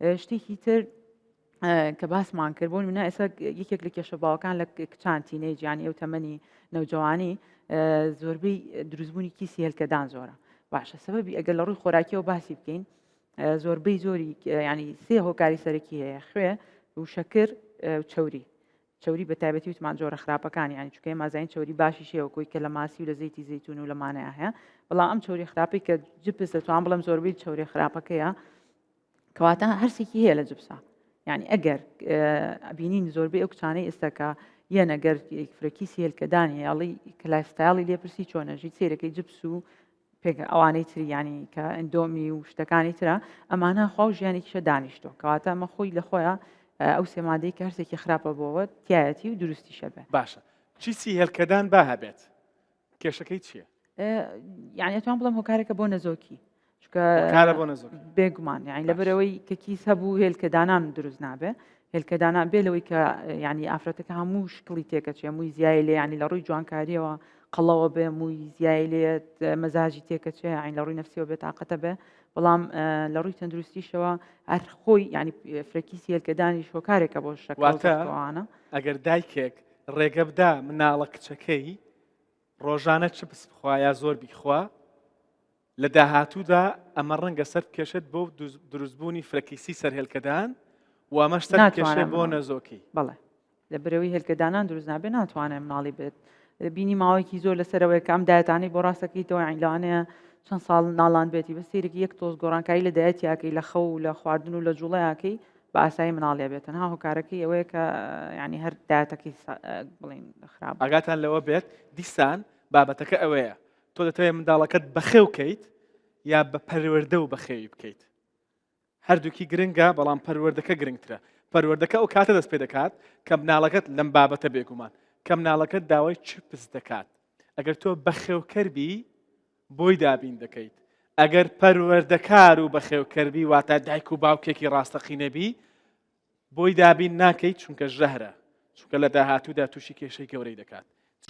شتێکی تر کە باسمان کرد بۆ نمونە ئێستا یەکێک لە کێشە باوەکان لە کچان تینەیج یانی ئەو تەمەنی نەوجەوانی زۆربەی دروستبوونی کیسی هێلکەدان زۆرە. باشە سەبەبی ئەگەر لە ڕووی خۆراکیەوە باسی بکەین زۆربەی زۆری ینی سێ هۆکاری سەرەکی هەیە خوێ و شەکر و چەوری بە تایبەتی وتمان جۆرە خراپەکان ینی چونکە ئێمە ئازاین چەوری باشی شێوە کۆی کە لە ماسی و لە زەیتی زەیتون و لەمانەیە هەیە بەڵام ئەم چەوری خراپی کە جبس دەتوان بڵێم زۆربەی چەوری خراپەکەیە کەواتە هەرسێکی هەیە لە جبسا یعنی ئەگەر بینین زۆربەی ئەو کچانەی ئێستاکە یەن ئەگەر فرەکیسی هێلکەدانی یاڵی کلایفستایڵی لێپرسی چۆنەژی سێرەکەی جبس و ئەوانەی تری ینی کە ئەندۆمی و شتەکانی ترە ئەمانە خوا ژیانێکیشە دانیشتۆ کەواتە ئەمە خۆی لە خۆیان ئەو سێمادەی کە هەرسێکی خراپە بۆەوە تایەتی و دروستیشە بێ باشە چیسی هێلکەدان با هەبێت کێشەکەی چییە؟ یعنی ئەتوان بڵم هۆکارێکە بۆ نەزۆکی کارە بۆ نەزۆکی بێگومان یعنی لەبەرەوەی کە کیس هەبوو هێلکەدانان دروست نابێ هێلکەدانان بێ لەوەی کە ینی ئافرەتەکە هەموو شکڵی تێکەچێ مووی زیای لێ ینی لە ڕووی جوانکاریەوە قەڵەوە بێ مووی زیای لێت مەزاجی تێکەچێ عین لە ڕووی نەفسیەوە بێت تااقەتە بێ بەڵام لە ڕووی تەندروستیشەوە هەر خۆی ینی فرەکیسی هێلکەدانی شۆکارێکە بۆ شەکواتە ئەگەر دایکێک ڕێگە بدا مناڵە کچەکەی ڕۆژانە چپس بخوا یا زۆر بیخوا لە داهاتوودا ئەمە ڕەنگە سەر کێشێت بۆ دروستبوونی فرەکیسی سەرهێلکەدان و ئەمەش سەر کێشێ بۆ نەزۆکی بەڵێ لە برەوەی هێلکەدانان دروست نابێت ناتوانێت مناڵی بێت بینی ماوەیەکی زۆر لەسەرەوەی کام دایەتانی بۆ ڕاستەکەیتەوە عینلانەیە چەند ساڵ ناڵان بێتی بە سێرەی یەک تۆز گۆڕانکاری لە دایەتیاکەی لە خەو و لە خواردن و لە جوڵەیەکەی بە ئاسایی مناڵێ بێتن ها هۆکارەکەی ئەوەیە کە ینی هەر دایەتەکەی بڵین خراپ ئاگاتان لەوە بێت دیسان بابەتەکە ئەوەیە تۆ دەتەوێت منداڵەکەت بەخێو بکەیت یا بە پەروەردە و بەخێوی بکەیت هەردووکی گرنگە بەڵام پەروەردەکە گرنگترە پەروەردەکە ئەو کاتە دەست پێ دەکات کە مناڵەکەت لەم بابەتە بێگومان کە مناڵەکەت داوای چپس دەکات ئەگەر تۆ بەخێوکەربی بۆی دابین دەکەیت ئەگەر پەروەردەکار و بەخێوکەربی واتە دایک و باوکێکی ڕاستەقینەبی بۆی دابین ناکەیت چونکە ژەهرە چونکە لە داهاتوودا تووشی کێشەی گەورەی دەکات